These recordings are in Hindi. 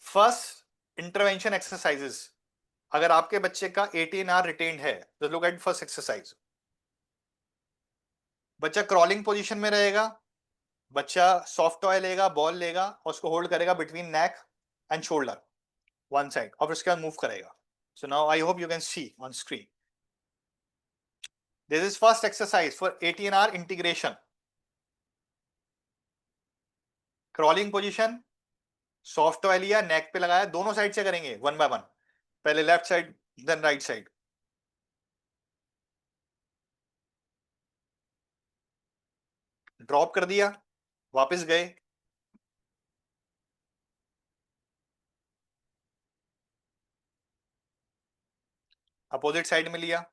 फर्स्ट इंटरवेंशन एक्सरसाइजेस, अगर आपके बच्चे का 18 आवर रिटेन्ड है तो लुक एट फर्स्ट एक्सरसाइज। बच्चा क्रॉलिंग पोजीशन में रहेगा, बच्चा सॉफ्ट टॉय लेगा, बॉल लेगा और उसको होल्ड करेगा between neck and shoulder one side, और उसके बाद मूव करेगा। So now I hope you can see on screen, this is first exercise for 18 hour integration. Crawling position, soft toy लिया, नेक पे लगाया, दोनों साइड से करेंगे वन बाय वन, पहले left side then right side. Drop कर दिया, वापस गए, अपोजिट साइड में लिया,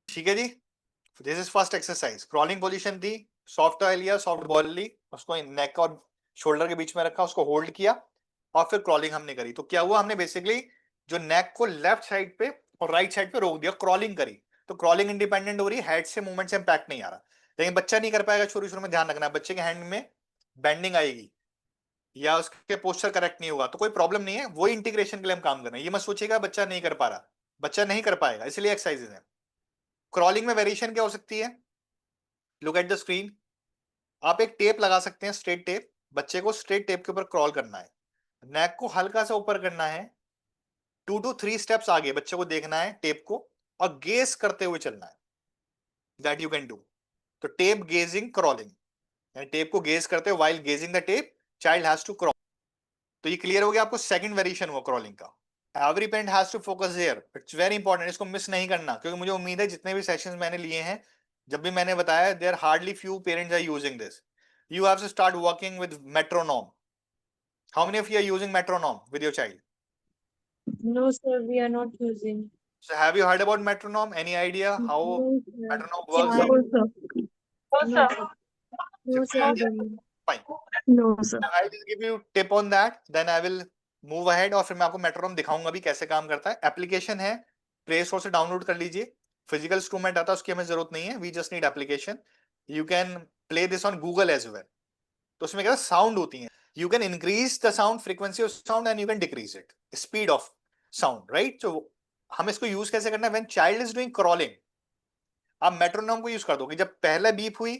ठीक है जी। This is first exercise. Crawling position थी, सॉफ्ट टॉय लिया, सॉफ्ट बॉल ली, उसको नेक और शोल्डर के बीच में रखा, उसको होल्ड किया और फिर क्रॉलिंग हमने करी। तो क्या हुआ, हमने बेसिकली जो नेक को लेफ्ट साइड पे और राइट साइड पे रोक दिया, क्रॉलिंग करी। तो क्रॉलिंग इंडिपेंडेंट हो रही है, हेड से मूवमेंट से इंपैक्ट नहीं आ रहा। लेकिन बच्चा नहीं कर पाएगा, शुरू शुरू में ध्यान रखना, बच्चे के हैंड में बेंडिंग आएगी या उसके पोस्चर करेक्ट नहीं होगा तो कोई प्रॉब्लम नहीं है, वही इंटीग्रेशन के लिए हम काम कर रहे हैं। ये मत सोचिएगा बच्चा नहीं कर पा रहा, बच्चा नहीं कर पाएगा, इसलिए एक्सरसाइजेज है। क्रॉलिंग में वेरिएशन क्या हो सकती है, लुक एट द स्क्रीन। आप एक टेप लगा सकते हैं, स्ट्रेट टेप, बच्चे को स्ट्रेट टेप के ऊपर क्रॉल करना है, नेक को हल्का सा ऊपर करना है, 2 to 3 स्टेप्स आगे बच्चे को देखना है टेप को और गेस करते हुए चलना है, दैट यू कैन डू। तो टेप गेजिंग क्रॉलिंग, टेप को गेज करते हुए, while gazing the tape child has to crawl. तो ये क्लियर हो गया आपको, सेकंड वेरिएशन हुआ क्रॉलिंग का। Every parent has to focus here, it's very important, इसको मिस नहीं करना, क्योंकि मुझे उम्मीद है जितने भी सेशंस मैंने लिए हैं, जब भी मैंने बताया, there hardly few parents are using this. You have to start working with metronome. How many of you are using metronome with your child? No, sir, we are not using. So have you heard about metronome? Any idea how No, sir. metronome works? No, sir. No, sir. No, sir, we don't. Fine. No, sir. I'll just give you tip on that. Then I will move ahead और फिर मैं आपको metronome दिखाऊंगा भी कैसे काम करता है। एप्लीकेशन है, प्ले स्टोर से डाउनलोड कर लीजिए। फिजिकल इंस्ट्रूमेंट आता है उसकी हमें जरूरत नहीं है, we just need application. You can play this on Google as well. तो उसमें क्या साउंड होती है, you can increase the sound, frequency of sound and you can decrease it, speed of sound, right. तो हम इसको यूज कैसे करना है, when child is doing crawling, आप मेट्रोनोम को यूज कर दो कि जब पहले बीप हुई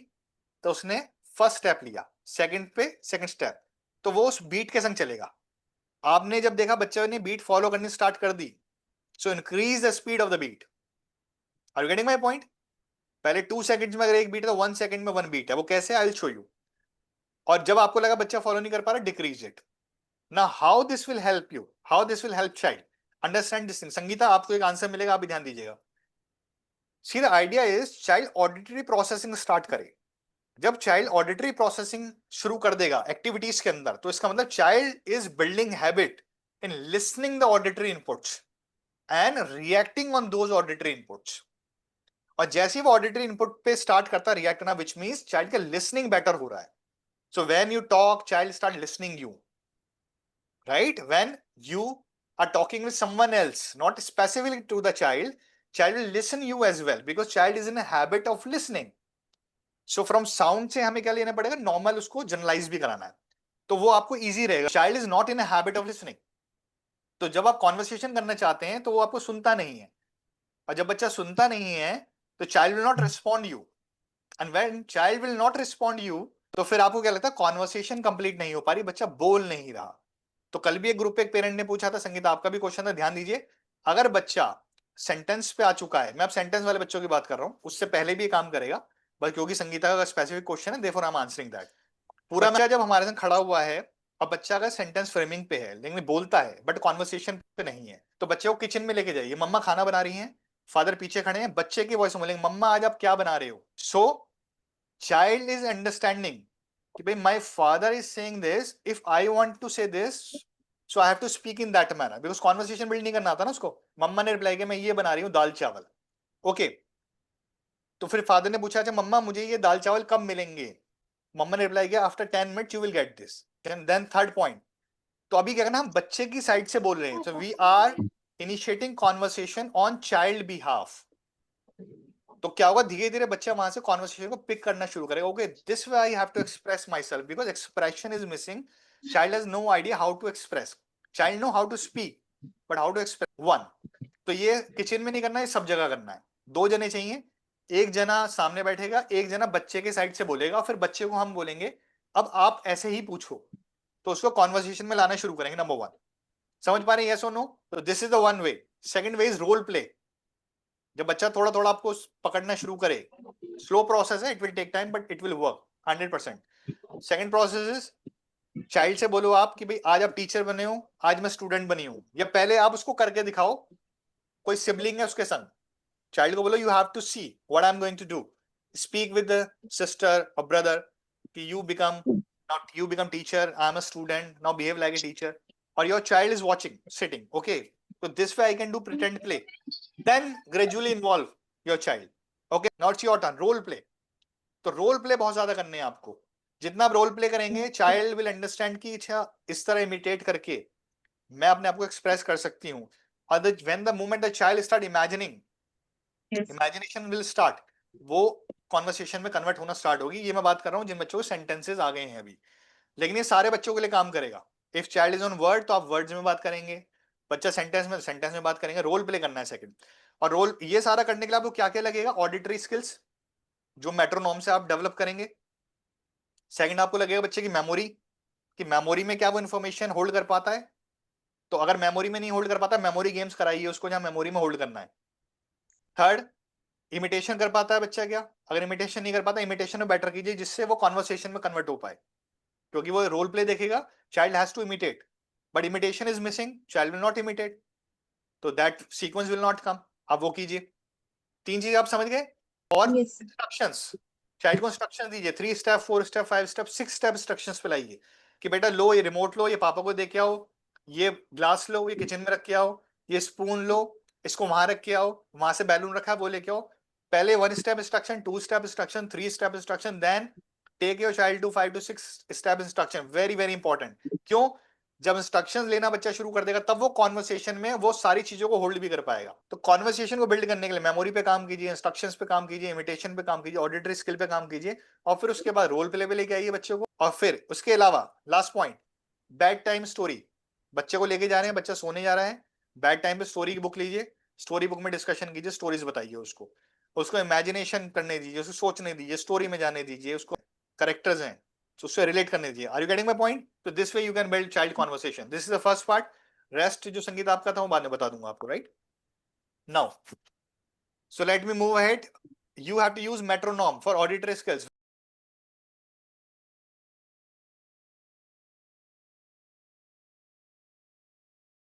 तो उसने फर्स्ट स्टेप लिया, सेकंड पे सेकंड स्टेप, तो वो उस बीट के संग चलेगा। आपने जब देखा बच्चे ने बीट फॉलो करनी स्टार्ट कर दी, so increase the speed of the beat. Are you getting my point? पहले 2 सेकंड्स में अगर एक बीट है तो 1 सेकंड में 1 बीट है, वो कैसे, आई विल शो यू। और जब आपको लगा बच्चा फॉलो नहीं कर पा रहा, decrease it. Now, how this will help you? How this will help child? Understand this thing. Sangeeta, आपको एक आंसर मिलेगा, आप भी ध्यान दीजिएगा। See, the idea is child auditory processing start करे। जब child auditory processing शुरू कर देगा एक्टिविटीज के अंदर, तो इसका मतलब child is building habit in listening the auditory inputs and reacting on those auditory inputs. और जैसे ही वो auditory input पे स्टार्ट करता है रिएक्ट करना, which means child का listening better हो रहा है। So when you talk, child start listening you. Right? When you are talking with someone else, not specifically to the child will listen you as well because child is in a habit of listening. So from sound से हमें क्या लेना पड़ेगा, नॉर्मल उसको जनरलाइज भी कराना है, तो वो आपको इजी रहेगा। Child is not in a habit of listening, तो जब आप कॉन्वर्सेशन करना चाहते हैं तो वो आपको सुनता नहीं है, और जब बच्चा सुनता नहीं है तो child will not respond you, and when child will not respond you, तो फिर आपको क्या लगता है, कॉन्वर्सेशन कंप्लीट नहीं हो पा रही, बच्चा बोल नहीं रहा। तो कल भी एक ग्रुप पे एक पेरेंट ने पूछा था, संगीता आपका भी क्वेश्चन था, ध्यान दीजिए। अगर बच्चा सेंटेंस पे आ चुका है, मैं अब सेंटेंस वाले बच्चों की बात कर रहा हूं, उससे पहले भी काम करेगा, बस क्योंकि संगीता का स्पेसिफिक क्वेश्चन है, therefore I am answering that. पूरा बच्चा जब हमारे साथ खड़ा हुआ है और बच्चा अगर सेंटेंस फ्रेमिंग पे है लेकिन बोलता है बट कॉन्वर्सेशन पे नहीं है, तो बच्चे को किचन में लेके जाइए, मम्मा खाना बना रही हैं, फादर पीछे खड़े हैं, बच्चे की वॉइस में बोलेंगे मम्मा आज आप क्या बना रहे हो। सो चाइल्ड इज अंडरस्टैंडिंग कि भाई my father is saying this, if I want to say this so I have to speak in that manner, because conversation build नहीं करना आता ना उसको। मम्मा ने रिप्लाई किया मैं ये बना रही हूँ दाल चावल, ओके। तो फिर फादर ने पूछा अच्छा मम्मा मुझे ये दाल चावल कब मिलेंगे, मम्मा ने रिप्लाई किया after 10 minutes you will get this. Then third point, तो अभी क्या करना, हम बच्चे की साइड से बोल रहे हैं, so we are initiating conversation on child behalf. तो क्या होगा, धीरे धीरे बच्चा वहां से कॉन्वर्सेशन को पिक करना शुरू करेगा. Okay, this way I have to express myself because expression is missing. Child has no idea how to express. Child know how to speak but how to express. One, तो ये किचन में नहीं करना है, सब जगह करना है. 2 जने चाहिए, एक जना सामने बैठेगा, एक जना बच्चे के साइड से बोलेगा, फिर बच्चे को हम बोलेंगे अब आप ऐसे ही पूछो. तो उसको कॉन्वर्सेशन में लाना शुरू करेंगे. नंबर 1, समझ पा रहे हैं? यस और नो? तो this is the one way. Second way is role play. जब बच्चा थोड़ा थोड़ा आपको पकड़ना शुरू करे, स्लो प्रोसेस है, it will take time but it will work 100%. Second process is, child से बोलो आप कि भाई आज आप टीचर बने हो, आज मैं स्टूडेंट बनी हूं, या पहले आप उसको करके दिखाओ. कोई सिबलिंग है उसके संग, चाइल्ड को बोलो you have to see what I am going to do. Speak with the sister और ब्रदर कि you become, not you become teacher, I am a student, now behave like a teacher, or your child is watching sitting. Okay, so this way I can do pretend play, then gradually involve your child. Okay, now it's your turn, role play. तो रोल प्ले बहुत ज्यादा करने हैं आपको. जितना आप रोल प्ले करेंगे, चाइल्ड विल अंडरस्टैंड कि अच्छा इस तरह इमिटेट करके मैं अपने आप को एक्सप्रेस कर सकती हूँ. और when the moment the child start imagining, imagination will start, वो कॉन्वर्सेशन में कन्वर्ट होना स्टार्ट होगी. ये मैं बात कर रहा हूँ जिन बच्चों को सेंटेंसेस आ गए हैं अभी, लेकिन ये सारे बच्चों के लिए काम करेगा. If child is on word तो आप वर्ड्स में बात करेंगे, बच्चा सेंटेंस में बात करेंगे. रोल प्ले करना है सेकंड. और रोल ये सारा करने के लिए आपको क्या क्या लगेगा? ऑडिटरी स्किल्स जो मेट्रोनोम से आप डेवलप करेंगे. सेकंड आपको लगेगा बच्चे की मेमोरी, कि मेमोरी में क्या वो इन्फॉर्मेशन होल्ड कर पाता है. तो अगर मेमोरी में नहीं होल्ड कर पाता, मेमोरी गेम्स कराइए उसको जहां मेमोरी में होल्ड करना है. थर्ड, इमिटेशन कर पाता है बच्चा क्या? अगर इमिटेशन नहीं कर पाता, इमिटेशन में बेटर कीजिए जिससे वो कॉन्वर्सेशन में कन्वर्ट हो पाए, क्योंकि वो रोल प्ले देखेगा. Child has to imitate but imitation is missing, child will not imitate, तो that sequence will not come. आप वो कीजिए. 3 चीज आप समझ गए. और Yes. इंस्ट्रक्शंस, चाइल्ड को इंस्ट्रक्शन दीजिए. 3 step, 4 step, 5 step, 6 step instructions पे लाइए कि बेटा लो ये रिमोट लो, ये पापा को दे के आओ, ये ग्लास लो, ये किचन में रख के आओ, ये स्पून लो, इसको वहां रख के आओ, वहां से बैलून रखा है वो लेके आओ. पहले 1 step instruction, 2 step instruction, 3 step instruction, then take your child to 5 to 6 step instruction. Very very important. क्यों? जब इंस्ट्रक्शंस लेना बच्चा शुरू कर देगा, तब वो कॉन्वर्सेशन में वो सारी चीजों को होल्ड भी कर पाएगा. तो कॉन्वर्सेशन को बिल्ड करने के लिए मेमोरी पे काम कीजिए, इंस्ट्रक्शंस पे काम कीजिए, इमिटेशन पे काम कीजिए, ऑडिटरी स्किल पे काम कीजिए, और फिर उसके बाद रोल प्ले पे लेके आइए बच्चों को. और फिर उसके अलावा last point, bed time story. बच्चे को लेके जा रहे हैं, बच्चा सोने जा रहा है, बेड टाइम पे स्टोरी की बुक लीजिए, स्टोरी बुक में डिस्कशन कीजिए, स्टोरीज बताइए उसको, उसको इमेजिनेशन करने दीजिए, उसको सोचने दीजिए, स्टोरी में जाने दीजिए, उसको करेक्टर्स हैं तो उससे रिलेट करने दीजिए. Are you getting my point? तो this way you can build child conversation. This is the first part. Rest जो संगीत आपका था वो बाद में बता दूंगा आपको. Right now, so let me move ahead. You have to use metronome for auditory skills.